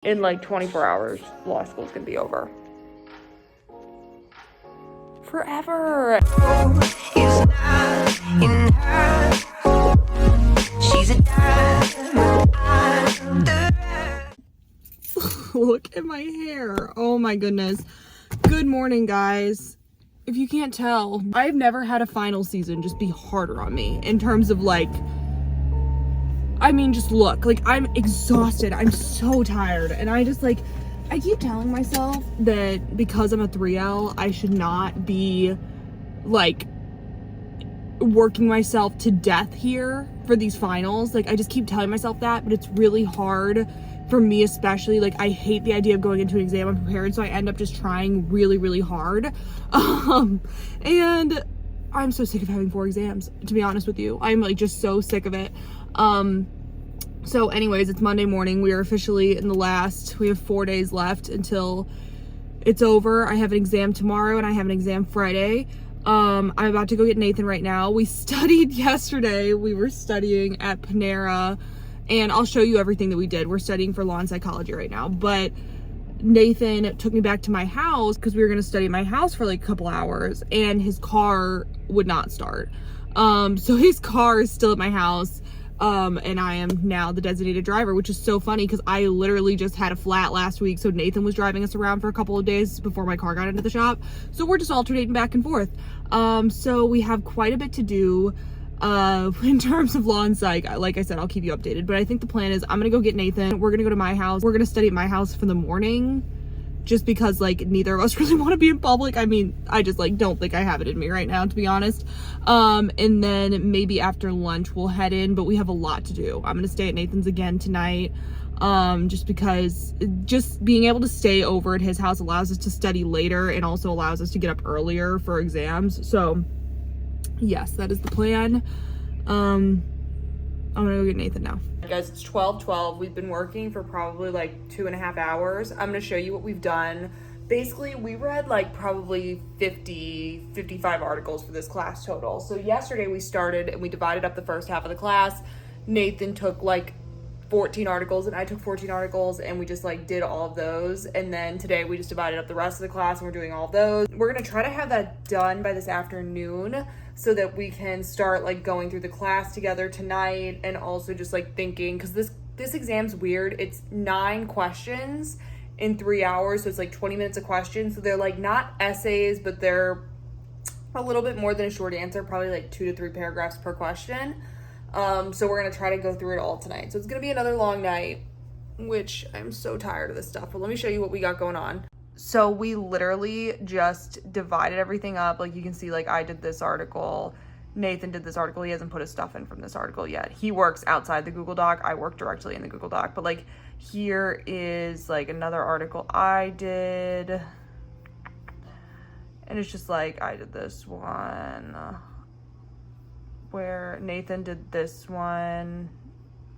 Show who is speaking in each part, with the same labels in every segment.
Speaker 1: In like 24 hours, law school's gonna be over. Forever.
Speaker 2: Is not in her. She's a diamond under.
Speaker 3: Look at my hair. Oh my goodness. Good morning, guys. If you can't tell, I've never had a final season just be harder on me in terms of like, I mean, just look, like I'm exhausted. I'm so tired. And I just like, I keep telling myself that because I'm a 3L, I should not be like working myself to death here for these finals. Like I just keep telling myself that, but it's really hard for me, especially. Like I hate the idea of going into an exam unprepared, so I end up just trying really, really hard. And I'm so sick of having 4 exams, to be honest with you. I'm like just so sick of it. So anyways, it's Monday morning. We are officially in the last, we have 4 days left until it's over. I have an exam tomorrow and I have an exam Friday. I'm about to go get Nathan right now. We studied yesterday. We were studying at Panera, and I'll show you everything that we did. We're studying for law and psychology right now, but Nathan took me back to my house because we were going to study at my house for like a couple hours, and his car would not start. So his car is still at my house. And I am now the designated driver, which is so funny because I literally just had a flat last week. So Nathan was driving us around for a couple of days before my car got into the shop. So we're just alternating back and forth. So we have quite a bit to do, in terms of law and psych. Like I said, I'll keep you updated, but I think the plan is I'm going to go get Nathan. We're going to go to my house. We're going to study at my house for the morning, just because like neither of us really want to be in public. I mean, I just like don't think I have it in me right now, to be honest. And then maybe after lunch we'll head in, but we have a lot to do. I'm gonna stay at Nathan's again tonight, just because just being able to stay over at his house allows us to study later and also allows us to get up earlier for exams. So yes, that is the plan. I'm gonna go get Nathan now. Guys, it's 12:12. We've been working for probably like 2.5 hours. I'm gonna show you what we've done. Basically, we read like probably 55 articles for this class total. So yesterday we started and we divided up the first half of the class. Nathan took like 14 articles and I took 14 articles, and we just like did all of those. And then today we just divided up the rest of the class and we're doing all of those. We're gonna try to have that done by this afternoon so that we can start like going through the class together tonight, and also just like thinking, because this exam's weird. It's 9 questions in 3 hours, so it's like 20 minutes a question. So they're like not essays, but they're a little bit more than a short answer, probably like 2 to 3 paragraphs per question. So we're gonna try to go through it all tonight. So it's gonna be another long night, which I'm so tired of this stuff. But let me show you what we got going on. So we literally just divided everything up. Like you can see, like I did this article, Nathan did this article. He hasn't put his stuff in from this article yet. He works outside the Google Doc. I work directly in the Google Doc. But like here is like another article I did. And it's just like I did this one where Nathan did this one.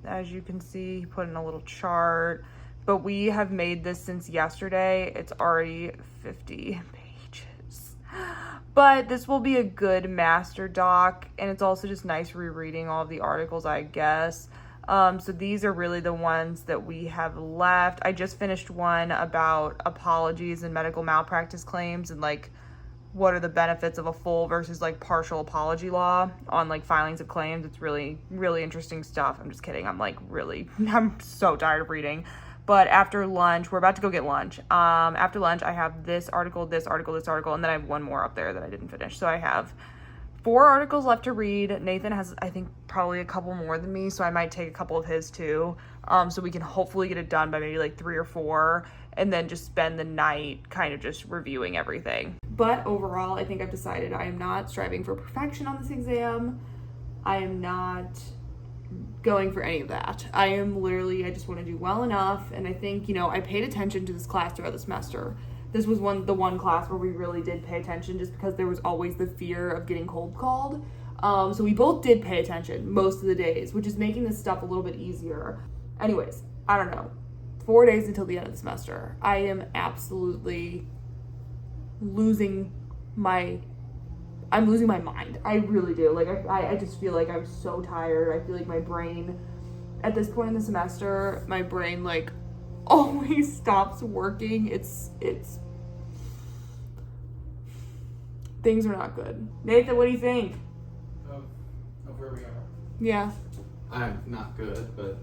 Speaker 3: As you can see, he put in a little chart. But we have made this since yesterday. It's already 50 pages. But this will be a good master doc, and it's also just nice rereading all of the articles, I guess. So these are really the ones that we have left. I just finished one about apologies and medical malpractice claims, and like what are the benefits of a full versus like partial apology law on like filings of claims. It's really, really interesting stuff. I'm just kidding. I'm so tired of reading. But after lunch, we're about to go get lunch. After lunch, I have this article, and then I have one more up there that I didn't finish. So I have 4 articles left to read. Nathan has, I think, probably a couple more than me, so I might take a couple of his too. So we can hopefully get it done by maybe like 3 or 4, and then just spend the night kind of just reviewing everything. But overall, I think I've decided I am not striving for perfection on this exam. I am not going for any of that. I just want to do well enough. And I think, I paid attention to this class throughout the semester. This was the one class where we really did pay attention, just because there was always the fear of getting cold called. So we both did pay attention most of the days, which is making this stuff a little bit easier. Anyways, I don't know. 4 days until the end of the semester. I am absolutely losing my mind. I really do. Like, I just feel like I'm so tired. I feel like my brain, at this point in the semester, my brain, like, always stops working. It's things are not good. Nathan, what do you think?
Speaker 4: Of where we are.
Speaker 3: Yeah.
Speaker 4: I'm not good, but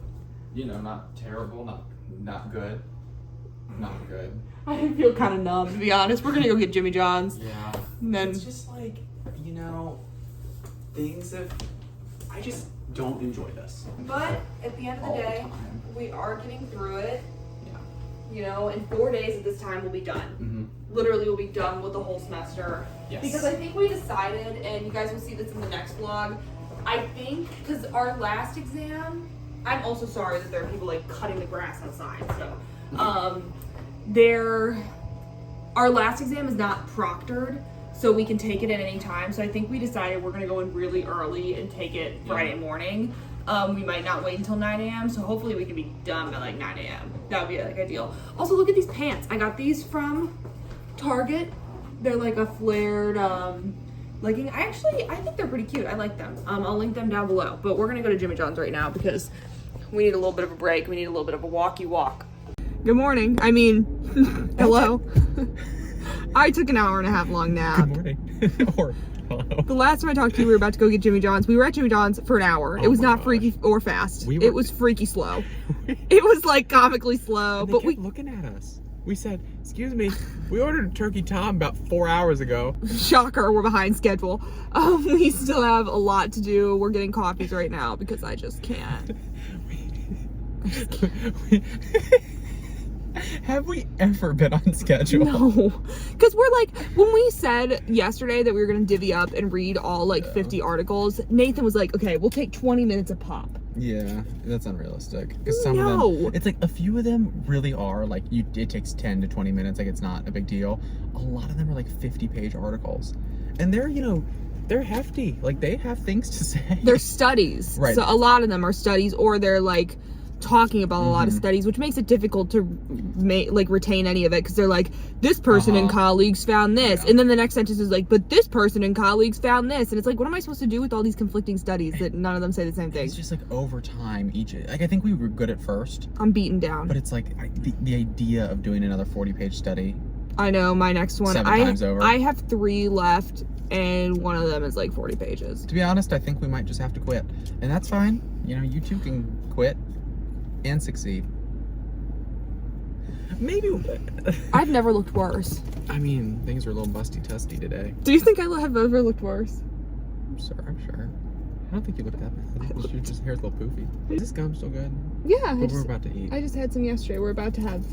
Speaker 4: you know, not terrible, not good. Not good.
Speaker 3: I feel kind of numb, to be honest. We're gonna go get Jimmy John's.
Speaker 4: Yeah.
Speaker 3: And then
Speaker 4: It's just like, you know, I just don't enjoy this.
Speaker 3: but at the end of
Speaker 4: All
Speaker 3: the
Speaker 4: the
Speaker 3: day,
Speaker 4: time.
Speaker 3: we are getting through it.
Speaker 4: Yeah.
Speaker 3: You know, in 4 days at this time we'll be done.
Speaker 4: Mm-hmm.
Speaker 3: Literally we'll be done with the whole semester.
Speaker 4: Yes.
Speaker 3: Because I think we decided, and you guys will see this in the next vlog, I think, because our last exam, I'm also sorry that there are people like cutting the grass outside, so, our last exam is not proctored, so we can take it at any time, so I think we decided we're gonna go in really early and take it Friday morning. We might not wait until 9 a.m., so hopefully we can be done by like 9 a.m. That would be like ideal. Also, look at these pants. I got these from Target. They're like a flared legging. I think they're pretty cute. I like them. I'll link them down below. But we're gonna go to Jimmy John's right now because we need a little bit of a break. We need a little bit of a walkie walk. Good morning. I mean, hello. I took an hour and a half long nap.
Speaker 4: Good morning. Or hello.
Speaker 3: The last time I talked to you, we were about to go get Jimmy John's. We were at Jimmy John's for an hour. It was
Speaker 4: my
Speaker 3: not
Speaker 4: gosh.
Speaker 3: freaky or fast.
Speaker 4: We
Speaker 3: It
Speaker 4: were-
Speaker 3: was freaky slow. It was like comically slow.
Speaker 5: And they
Speaker 3: But
Speaker 5: kept looking at us. We said, "Excuse me, we ordered a turkey tom about 4 hours ago."
Speaker 3: shocker, we're behind schedule. We still have a lot to do. We're getting coffees right now because I just can't.
Speaker 5: Have we ever been on schedule?
Speaker 3: No, because we're like, when we said yesterday that we were gonna divvy up and read all like 50 articles, Nathan was like, okay, we'll take 20 minutes a pop.
Speaker 5: Yeah, that's unrealistic. Because some
Speaker 3: No.
Speaker 5: of them, it's like a few of them really are like it takes 10 to 20 minutes. Like it's not a big deal. A lot of them are like 50-page articles, and they're hefty. Like they have things to say.
Speaker 3: They're studies.
Speaker 5: Right.
Speaker 3: So a lot of them are studies, or they're like talking about a lot of studies, which makes it difficult to retain any of it, because they're like, this person and colleagues found this, and then the next sentence is like, but this person and colleagues found this, and it's like, what am I supposed to do with all these conflicting studies that none of them say the same thing?
Speaker 5: It's just like over time, I think we were good at first,
Speaker 3: I'm beaten down.
Speaker 5: but it's like the idea of doing another 40-page study.
Speaker 3: I know, my next one,
Speaker 5: 7 times over.
Speaker 3: I have 3 left, and one of them is like 40 pages.
Speaker 5: To be honest, I think we might just have to quit, and that's fine. You know, you two can quit and succeed. Maybe.
Speaker 3: I've never looked worse.
Speaker 5: I mean, things are a little busty-tusty today.
Speaker 3: Do you think I have ever looked worse?
Speaker 5: I'm sure. I don't think you look that bad. Your just hair's a little poofy. Is this gum still good?
Speaker 3: Yeah,
Speaker 5: But we're about to eat.
Speaker 3: I just had some yesterday. We're about to have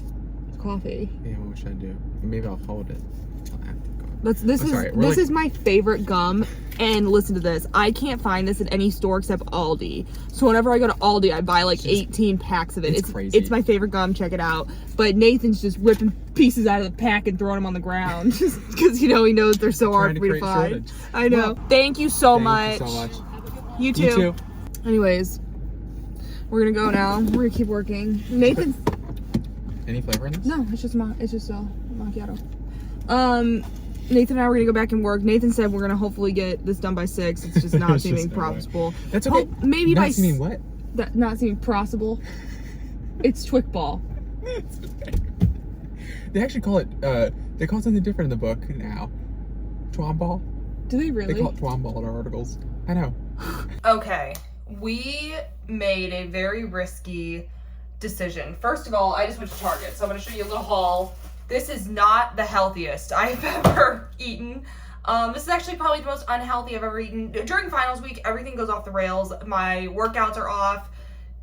Speaker 3: coffee.
Speaker 5: Yeah, what should I do? Maybe I'll hold it until after coffee.
Speaker 3: This
Speaker 5: I'm sorry, we're
Speaker 3: is my favorite gum, and listen to this. I can't find this in any store except Aldi. So whenever I go to Aldi, I buy like 18 packs of it.
Speaker 5: it's crazy.
Speaker 3: It's my favorite gum. Check it out. But Nathan's just ripping pieces out of the pack and throwing them on the ground just because he knows they're so hard
Speaker 5: Trying to
Speaker 3: for me to
Speaker 5: create
Speaker 3: find.
Speaker 5: shortage.
Speaker 3: I know.
Speaker 5: Well,
Speaker 3: thank you so
Speaker 5: Thank
Speaker 3: much.
Speaker 5: you so much.
Speaker 3: You too.
Speaker 5: You too.
Speaker 3: Anyways, we're gonna go now. We're gonna keep working. Nathan.
Speaker 5: Any flavor in this?
Speaker 3: No, it's just macchiato. Nathan and I were gonna go back and work. Nathan said we're gonna hopefully get this done by 6. It's just not
Speaker 5: There's just
Speaker 3: seeming
Speaker 5: no way.
Speaker 3: possible.
Speaker 5: That's okay.
Speaker 3: Maybe
Speaker 5: Not
Speaker 3: by
Speaker 5: seeming what?
Speaker 3: not seeming possible. It's Twick ball.
Speaker 5: They actually call it, they call it something different in the book now. Twomball.
Speaker 3: Do they really?
Speaker 5: They call it Twomball in our articles. I know.
Speaker 3: Okay, we made a very risky decision. First of all, I just went to Target, so I'm gonna show you a little haul. This is not the healthiest I've ever eaten. This is actually probably the most unhealthy I've ever eaten. During finals week, everything goes off the rails. My workouts are off.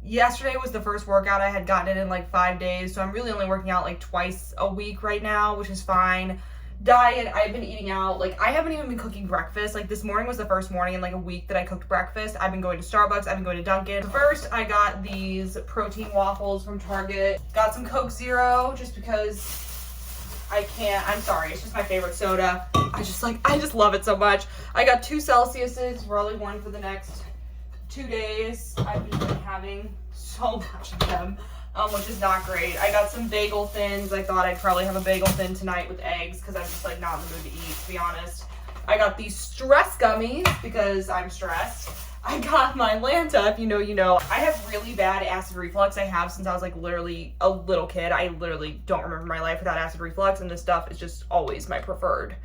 Speaker 3: Yesterday was the first workout I had gotten in like 5 days, so I'm really only working out like twice a week right now, which is fine. Diet, I've been eating out. Like, I haven't even been cooking breakfast. Like, this morning was the first morning in like a week that I cooked breakfast. I've been going to Starbucks, I've been going to Dunkin'. First, I got these protein waffles from Target. Got some Coke Zero just because I can't. I'm sorry, it's just my favorite soda. I just love it so much. I got 2 Celsiuses, probably one for the next 2 days. I've just been having so much of them, which is not great. I got some bagel thins. I thought I'd probably have a bagel thin tonight with eggs because I'm just like not in the mood to eat, to be honest. I got these stress gummies because I'm stressed. I got my Lanta, if you know, you know. I have really bad acid reflux. I have since I was like literally a little kid. I literally don't remember my life without acid reflux, and this stuff is just always my preferred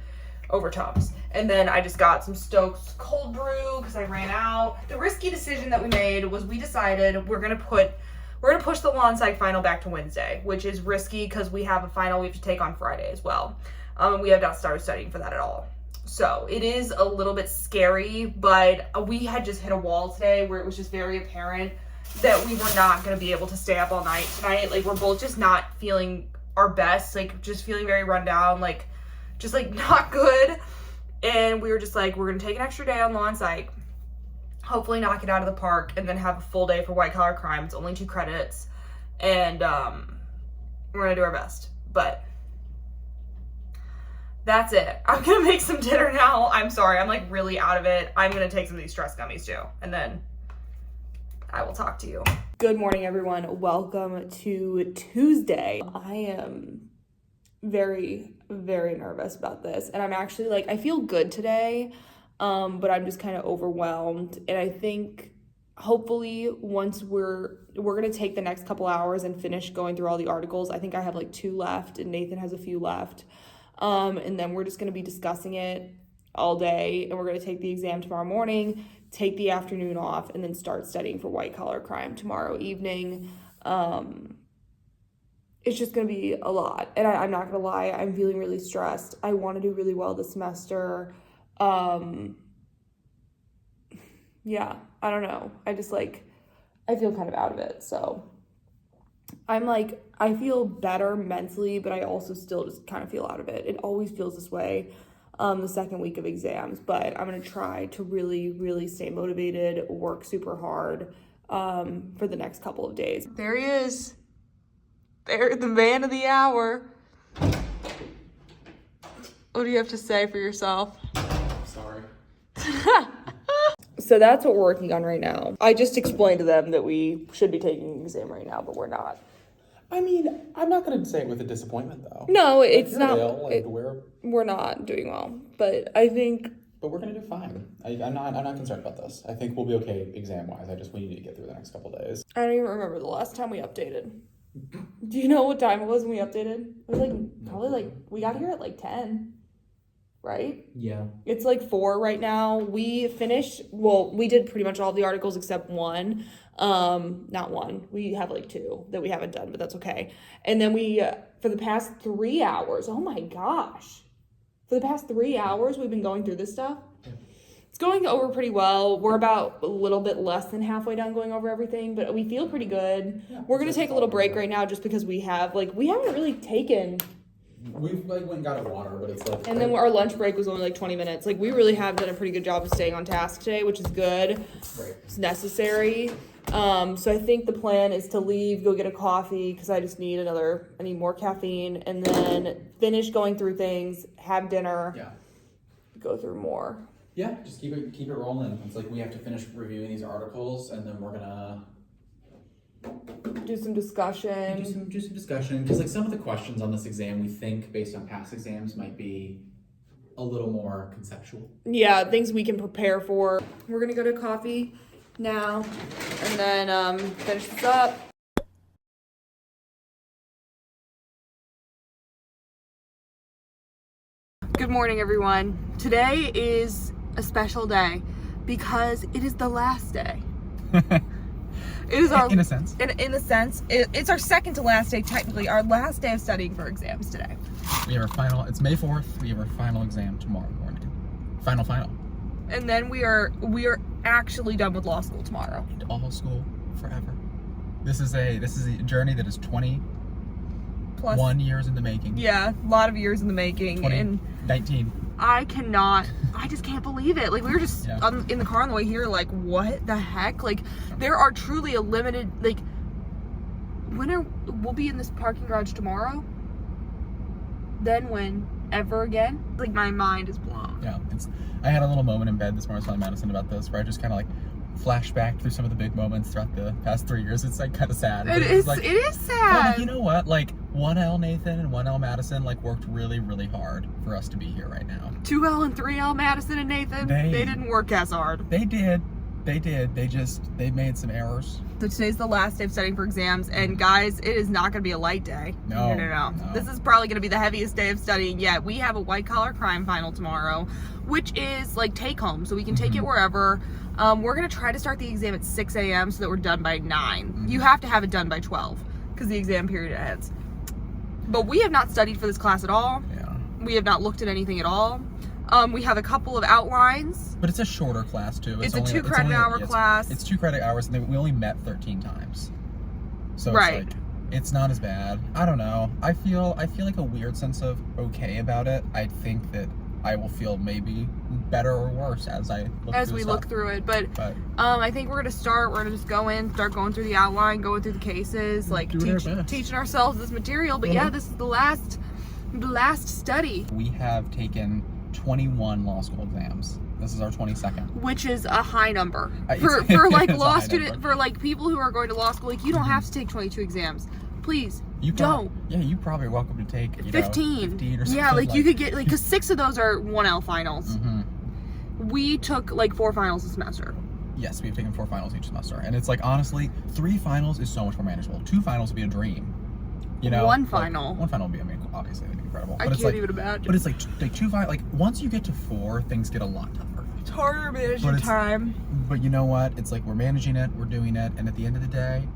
Speaker 3: over Tums. And then I just got some Stokes cold brew because I ran out. The risky decision that we made was we decided we're gonna push the lawn psych final back to Wednesday, which is risky because we have a final we have to take on Friday as well. And we have not started studying for that at all. So it is a little bit scary, but we had just hit a wall today where it was just very apparent that we were not going to be able to stay up all night tonight. Like, we're both just not feeling our best, like just feeling very run down, like just like not good. And we were just like, we're going to take an extra day on lawn psych, hopefully knock it out of the park, and then have a full day for white collar crime. It's only 2 credits, and we're going to do our best. But that's it. I'm gonna make some dinner now. I'm sorry, I'm like really out of it. I'm gonna take some of these stress gummies too, and then I will talk to you. Good morning, everyone. Welcome to Tuesday. I am very, very nervous about this, and I'm actually like, I feel good today, but I'm just kind of overwhelmed. And I think hopefully once we're gonna take the next couple hours and finish going through all the articles. I think I have like 2 left, and Nathan has a few left. And then we're just going to be discussing it all day, and we're going to take the exam tomorrow morning, take the afternoon off, and then start studying for white collar crime tomorrow evening. It's just going to be a lot, and I'm not going to lie, I'm feeling really stressed. I want to do really well this semester. Yeah, I don't know. I just like, I feel kind of out of it, so I'm like, I feel better mentally, but I also still just kind of feel out of it. It always feels this way the second week of exams, but I'm going to try to really, really stay motivated, work super hard for the next couple of days. There he is. There, the man of the hour. What do you have to say for yourself?
Speaker 4: Sorry.
Speaker 3: So that's what we're working on right now. I just explained to them that we should be taking an exam right now, but we're not.
Speaker 5: I mean, I'm not gonna say it with a disappointment though.
Speaker 3: No, it's
Speaker 5: You're
Speaker 3: not.
Speaker 5: ill, like,
Speaker 3: We're not doing well, but I think.
Speaker 5: But we're gonna do fine. I'm not concerned about this. I think we'll be okay exam wise. We need to get through the next couple days.
Speaker 3: I don't even remember the last time we updated. Do you know what time it was when we updated? It was like probably like we got here at like 10. Right?
Speaker 5: Yeah.
Speaker 3: It's like 4 right now. We finished, well, we did pretty much all the articles except one. Not one. We have like 2 that we haven't done, but that's okay. And then we, for the past 3 hours, oh my gosh. For the past 3 hours, we've been going through this stuff. It's going over pretty well. We're about a little bit less than halfway done going over everything, but we feel pretty good. Yeah, we're going to take a little break right now just because we haven't really taken...
Speaker 5: We've like went and got a water, but it's like...
Speaker 3: And then our lunch break was only like 20 minutes. Like, we really have done a pretty good job of staying on task today, which is good.
Speaker 5: Right.
Speaker 3: It's necessary. So I think the plan is to leave, go get a coffee, because I just need more caffeine, and then finish going through things, have dinner, go through more.
Speaker 5: Yeah, just keep it rolling. It's like we have to finish reviewing these articles, and then we're gonna...
Speaker 3: do some discussion.
Speaker 5: Do some discussion, because like some of the questions on this exam we think based on past exams might be a little more conceptual. Yeah,
Speaker 3: things we can prepare for. We're gonna go to coffee now and then finish this up. Good morning, everyone. Today is a special day because it is the last day. It is our,
Speaker 5: in a sense.
Speaker 3: In a sense, it's our second to last day, technically, our last day of studying for exams today.
Speaker 5: We have our final, it's May 4th, we have our final exam tomorrow morning. Final.
Speaker 3: And then we are actually done with law school tomorrow.
Speaker 5: All school forever. This is a journey that is 20 plus 1 years in the making.
Speaker 3: Yeah, a lot of years in the making.
Speaker 5: 19.
Speaker 3: I just can't believe it. Like, we were just in the car on the way here, like, what the heck? Like, there are truly a limited, like, we'll be in this parking garage tomorrow? Then when? Ever again? Like, my mind is blown.
Speaker 5: Yeah, I had a little moment in bed this morning, I was telling Madison about this, where I just kind of, like, flash back through some of the big moments throughout the past 3 years. It's, like, kind of sad.
Speaker 3: It is
Speaker 5: sad.
Speaker 3: But,
Speaker 5: like, you know what? Like, 1L Nathan and 1L Madison like worked really, really hard for us to be here right now.
Speaker 3: 2L and 3L Madison and Nathan, they didn't work as hard.
Speaker 5: They did. They made some errors.
Speaker 3: So today's the last day of studying for exams, and guys, it is not going to be a light day. No. This is probably going to be the heaviest day of studying yet. We have a white collar crime final tomorrow, which is like take home, so we can take it wherever. We're going to try to start the exam at 6 a.m. so that we're done by 9. You have to have it done by 12 because the exam period ends. But we have not studied for this class at all.
Speaker 5: Yeah.
Speaker 3: We have not looked at anything at all. We have a couple of outlines.
Speaker 5: But it's a shorter class too.
Speaker 3: It's a 2 credit hour class.
Speaker 5: It's 2 credit hours, and we only met 13 times. So
Speaker 3: right.
Speaker 5: It's like, it's not as bad. I don't know. I feel like a weird sense of okay about it. I think that I will feel maybe better or worse as we
Speaker 3: look through it. But I think we're gonna just go in, start going through the outline, going through the cases, like teaching ourselves this material. But yeah, this is the last study.
Speaker 5: We have taken 21 law school exams. This is our 22nd,
Speaker 3: which is a high number for like law student, for like people who are going to law school. Like you don't have to take 22 exams, please. You don't.
Speaker 5: Yeah, you probably are welcome to take
Speaker 3: 15.
Speaker 5: 15 or something.
Speaker 3: Yeah, like you could get because 6 of those are 1L finals. We took like 4 finals a semester.
Speaker 5: Yes, we've taken 4 finals each semester, and it's like honestly, 3 finals is so much more manageable. 2 finals would be a dream. You know,
Speaker 3: one final
Speaker 5: would be, I mean, obviously it'd be incredible.
Speaker 3: I can't even imagine.
Speaker 5: But it's like 2 finals. Like once you get to 4, things get a lot tougher.
Speaker 3: It's harder managing time.
Speaker 5: But you know what? It's like we're managing it, we're doing it, and at the end of the day,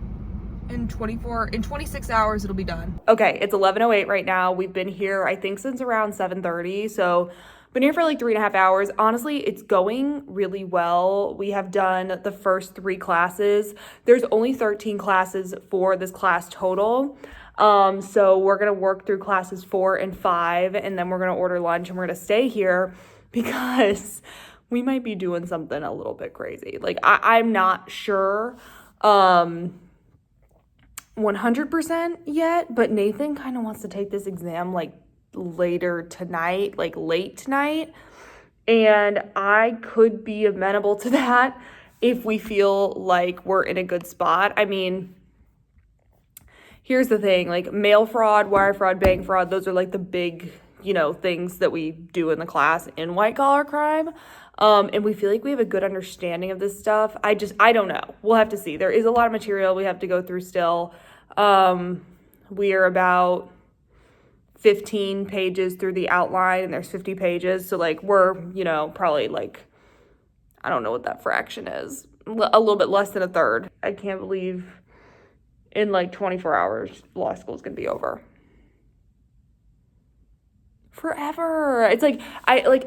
Speaker 3: in 26 hours it'll be done.
Speaker 1: Okay, it's 11:08 right now. We've been here, I think, since around 7:30. So been here for like 3.5 hours. Honestly, it's going really well. We have done the first 3 classes. There's only 13 classes for this class total. So we're gonna work through classes 4 and 5, and then we're gonna order lunch and we're gonna stay here because we might be doing something a little bit crazy. Like I'm not sure 100% yet, but Nathan kind of wants to take this exam like later tonight, like late tonight, and I could be amenable to that if we feel like we're in a good spot. I mean, here's the thing, like mail fraud, wire fraud, bank fraud, those are like the big, things that we do in the class in white collar crime. And we feel like we have a good understanding of this stuff. I don't know. We'll have to see. There is a lot of material we have to go through still. We are about 15 pages through the outline, and there's 50 pages. So like we're, probably like, I don't know what that fraction is. A little bit less than a third. I can't believe in like 24 hours, law school is going to be over. Forever. It's like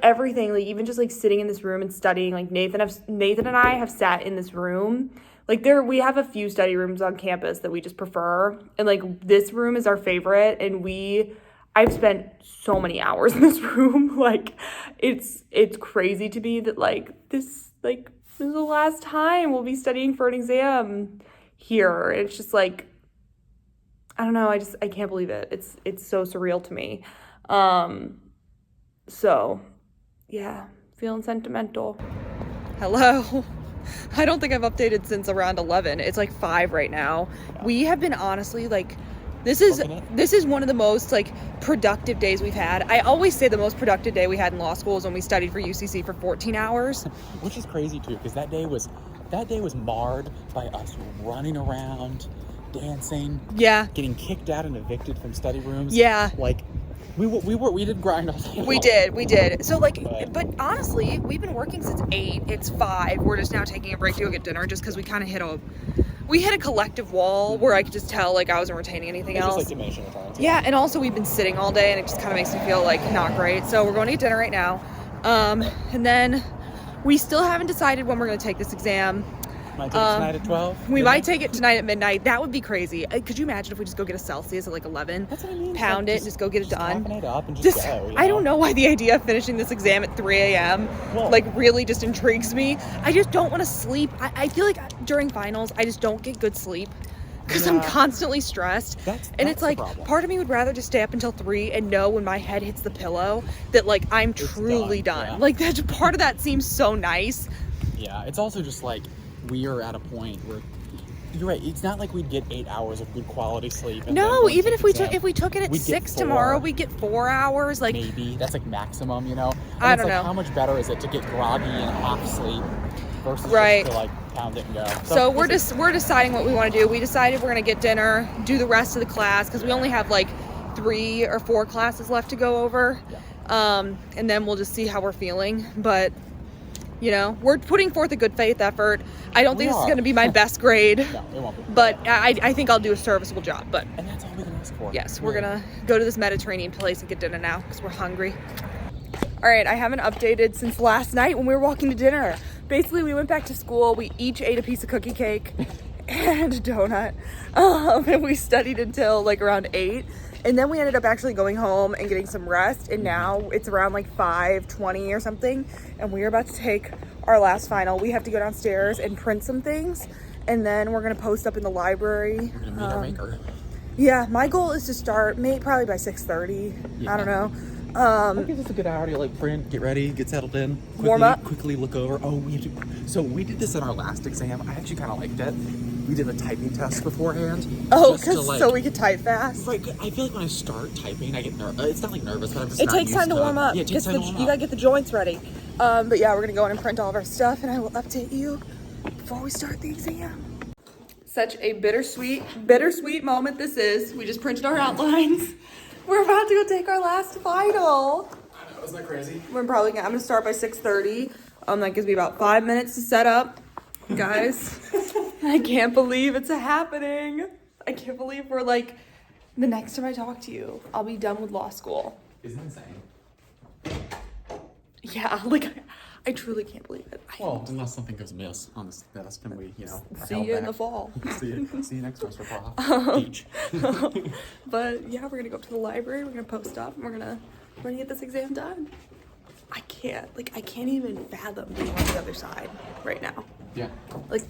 Speaker 1: everything, like even just like sitting in this room and studying, like Nathan and I have sat in this room. Like we have a few study rooms on campus that we just prefer, and like this room is our favorite, and I've spent so many hours in this room. Like it's crazy to me that this is the last time we'll be studying for an exam here. It's just like, I don't know, I can't believe it. It's so surreal to me. So yeah, feeling sentimental.
Speaker 3: Hello. I don't think I've updated since around 11. It's like 5 right now. We have been honestly like, this is one of the most like productive days we've had. I always say the most productive day we had in law school is when we studied for UCC for 14 hours.
Speaker 5: Which is crazy too, because that day was marred by us running around, dancing, getting kicked out and evicted from study rooms.
Speaker 3: Yeah.
Speaker 5: Like we did grind all day long.
Speaker 3: We did. So like, but honestly, we've been working since 8. It's 5. We're just now taking a break to go get dinner just because we kind of hit a collective wall where I could just tell like I wasn't retaining anything else.
Speaker 5: Just like diminishing returns.
Speaker 3: Yeah, and also we've been sitting all day and it just kind of makes me feel like not great. So we're going to get dinner right now. And then we still haven't decided when we're going to take this exam.
Speaker 5: Might take it tonight at 12?
Speaker 3: We might take it tonight at midnight. That would be crazy. Could you imagine if we just go get a Celsius at like 11?
Speaker 5: That's what I mean.
Speaker 3: Pound it, just go get it done.
Speaker 5: Caffeinate up and just go.
Speaker 3: I don't know why the idea of finishing this exam at 3 a.m. really just intrigues me. I just don't want to sleep. I feel like during finals, I just don't get good sleep because I'm constantly stressed. And it's like, part of me would rather just stay up until 3 and know when my head hits the pillow that like I'm truly done.
Speaker 5: Yeah.
Speaker 3: Like that part of that seems so nice.
Speaker 5: Yeah, it's also just like, we are at a point where you're right. It's not like we'd get 8 hours of good quality sleep. And
Speaker 3: No,
Speaker 5: then
Speaker 3: even
Speaker 5: take
Speaker 3: if we
Speaker 5: exam.
Speaker 3: took it at
Speaker 5: We'd get
Speaker 3: 6 tomorrow,
Speaker 5: 4.
Speaker 3: we'd get 4 hours. Like,
Speaker 5: Maybe that's like maximum, you know. And
Speaker 3: I
Speaker 5: it's
Speaker 3: don't
Speaker 5: like,
Speaker 3: know.
Speaker 5: How much better is it to get groggy and half sleep versus
Speaker 3: Right.
Speaker 5: just to like pound it and go?
Speaker 3: so we're deciding what we want to do. We decided we're gonna get dinner, do the rest of the class because we only have like 3 or 4 classes left to go over.
Speaker 5: Yeah.
Speaker 3: And then we'll just see how we're feeling. But you know, we're putting forth a good faith effort. I don't think this is
Speaker 5: are.
Speaker 3: going to be my best grade,
Speaker 5: No, it won't be.
Speaker 3: but I think I'll do a serviceable job. But
Speaker 5: And that's all we can ask for.
Speaker 3: yes, we're gonna go to this Mediterranean place and get dinner now because we're hungry. All right, I haven't updated since last night when we were walking to dinner. Basically, we went back to school. We each ate a piece of cookie cake and a donut, and we studied until like around 8. And then we ended up actually going home and getting some rest. And now it's around like 5:20 or something. And we're about to take our last final. We have to go downstairs and print some things. And then we're going to post up in the library.
Speaker 5: We're gonna meet our maker.
Speaker 3: Yeah, my goal is to start probably by 6:30. I don't know.
Speaker 5: That gives us a good hour to like print, get ready, get settled in,
Speaker 3: Warm up.
Speaker 5: quickly look over. Oh, we have to. So we did this in our last exam. I actually kind of liked it. We did a typing test beforehand.
Speaker 3: Oh,
Speaker 5: just to,
Speaker 3: because so we could type fast.
Speaker 5: Right, I feel like when I start typing, I get nervous. It's not like nervous, but I'm just
Speaker 3: It
Speaker 5: not
Speaker 3: takes
Speaker 5: used
Speaker 3: time to warm up.
Speaker 5: Yeah, it takes time to warm
Speaker 3: You
Speaker 5: up.
Speaker 3: gotta get the joints ready. But yeah, we're gonna go in and print all of our stuff, and I will update you before we start the exam. Such a bittersweet moment this is. We just printed our outlines. We're about to go take our last final.
Speaker 5: I know, isn't that crazy?
Speaker 3: I'm gonna start by 6:30. That gives me about 5 minutes to set up. Guys, I can't believe it's happening. I can't believe we're like, the next time I talk to you, I'll be done with law school.
Speaker 5: Isn't it insane?
Speaker 3: Yeah, like, I truly can't believe it.
Speaker 5: Well, unless something goes amiss on this test, and we, you know, are
Speaker 3: See
Speaker 5: held
Speaker 3: you in
Speaker 5: back.
Speaker 3: the fall.
Speaker 5: See you next semester, Paul. Beach.
Speaker 3: But yeah, we're gonna go up to the library, we're gonna post up, and we're gonna get this exam done. I can't even fathom being on the other side right now.
Speaker 5: Yeah.
Speaker 3: Like,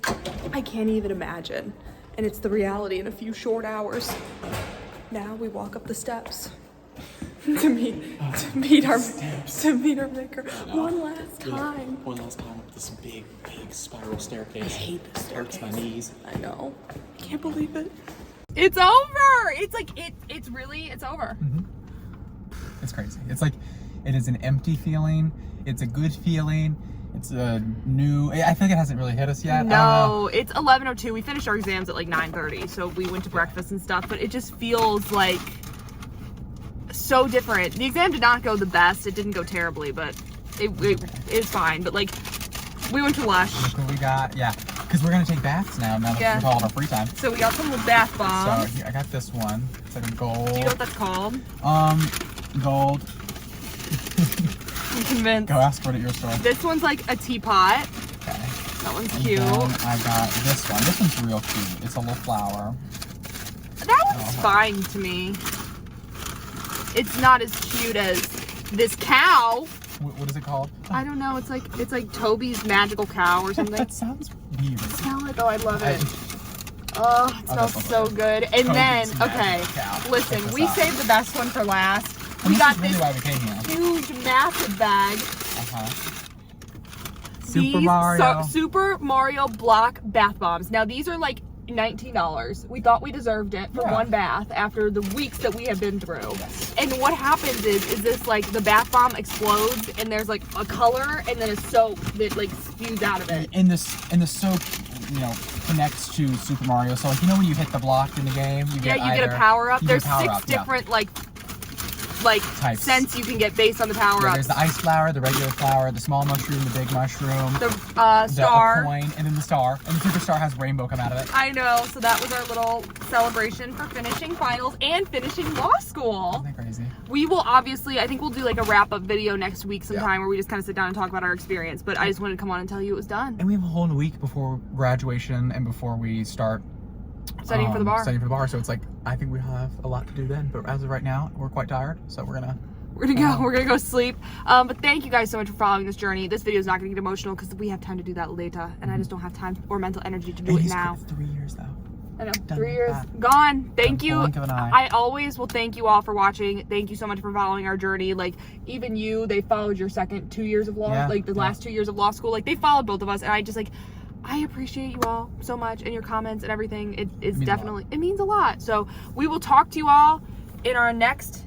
Speaker 3: I can't even imagine. And it's the reality in a few short hours. Now we walk up the steps to meet our maker one last time.
Speaker 5: One last time up this big spiral staircase. I hate this staircase. Hurts my knees.
Speaker 3: I know. I can't believe it. It's over. It's like it's over.
Speaker 5: It's crazy. It's like, it is an empty feeling. It's a good feeling. It's a new, I feel like it hasn't really hit us yet.
Speaker 3: No, it's 11:02. We finished our exams at like 9:30, so we went to breakfast and stuff, but it just feels like so different. The exam did not go the best. It didn't go terribly, but it's fine. But like, we went to Lush.
Speaker 5: Look what we got. Yeah, because we're gonna take baths now that
Speaker 3: Yeah.
Speaker 5: we've all of our free time.
Speaker 3: So we got some bath bombs.
Speaker 5: So here, I got this one. It's like a gold.
Speaker 3: Do you know what that's called?
Speaker 5: Gold.
Speaker 3: I'm convinced.
Speaker 5: Go ask for it at your store.
Speaker 3: This one's like a teapot.
Speaker 5: Okay.
Speaker 3: That one's
Speaker 5: And
Speaker 3: cute.
Speaker 5: then I got this one. This one's real cute. It's a little flower.
Speaker 3: That one's fine to me. It's not as cute as this cow.
Speaker 5: What is it called?
Speaker 3: I don't know. It's like Toby's magical cow or something.
Speaker 5: That sounds weird.
Speaker 3: Smell it though. I love it.
Speaker 5: I-
Speaker 3: Oh, it smells
Speaker 5: that's
Speaker 3: so good. And then,
Speaker 5: Toby's
Speaker 3: okay,
Speaker 5: magical cow.
Speaker 3: listen,
Speaker 5: Check this
Speaker 3: we
Speaker 5: out.
Speaker 3: saved the best one for last.
Speaker 5: And
Speaker 3: We
Speaker 5: this
Speaker 3: got
Speaker 5: is really
Speaker 3: this
Speaker 5: why we came here.
Speaker 3: huge, massive bag.
Speaker 5: Super
Speaker 3: Super Mario block bath bombs. Now these are like $19. We thought we deserved it for one bath after the weeks that we have been through.
Speaker 5: Yes.
Speaker 3: And what happens is this like the bath bomb explodes and there's like a color and then a soap that like spews out of it.
Speaker 5: And the soap, you know, connects to Super Mario. So like, you know when you hit the block in the game, you get
Speaker 3: You get a power up.
Speaker 5: you
Speaker 3: There's
Speaker 5: get a power
Speaker 3: 6
Speaker 5: up, yeah.
Speaker 3: different like
Speaker 5: Types.
Speaker 3: scents you can get based on the power
Speaker 5: Yeah,
Speaker 3: ups.
Speaker 5: there's the ice flower, the regular flower, the small mushroom, the big mushroom,
Speaker 3: The
Speaker 5: the
Speaker 3: star.
Speaker 5: coin, and then the star. And the super star has rainbow come out of it.
Speaker 3: I know. So that was our little celebration for finishing finals and finishing law school.
Speaker 5: Isn't that crazy?
Speaker 3: We will obviously, I think we'll do like a wrap-up video next week sometime where we just kind of sit down and talk about our experience. But I just wanted to come on and tell you it was done.
Speaker 5: And we have a whole week before graduation and before we start
Speaker 3: Studying for the bar.
Speaker 5: Studying for the bar. So it's like, I think we have a lot to do then. But as of right now, we're quite tired. So we're gonna
Speaker 3: go sleep. But thank you guys so much for following this journey. This video is not gonna get emotional because we have time to do that later, and I just don't have time or mental energy to do it now.
Speaker 5: 3 years though.
Speaker 3: I know,
Speaker 5: Done
Speaker 3: 3
Speaker 5: like
Speaker 3: years
Speaker 5: that.
Speaker 3: gone. Thank
Speaker 5: The
Speaker 3: you.
Speaker 5: blink of an eye.
Speaker 3: I always will thank you all for watching. Thank you so much for following our journey. Like even you, they followed your second 2 years of law,
Speaker 5: Yeah,
Speaker 3: like the
Speaker 5: yeah.
Speaker 3: last 2 years of law school. Like they followed both of us, and I just like, I appreciate you all so much and your comments and everything. It is
Speaker 5: means a
Speaker 3: definitely, it means a lot. So we will talk to you all in our next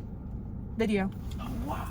Speaker 3: video.
Speaker 5: Oh, wow.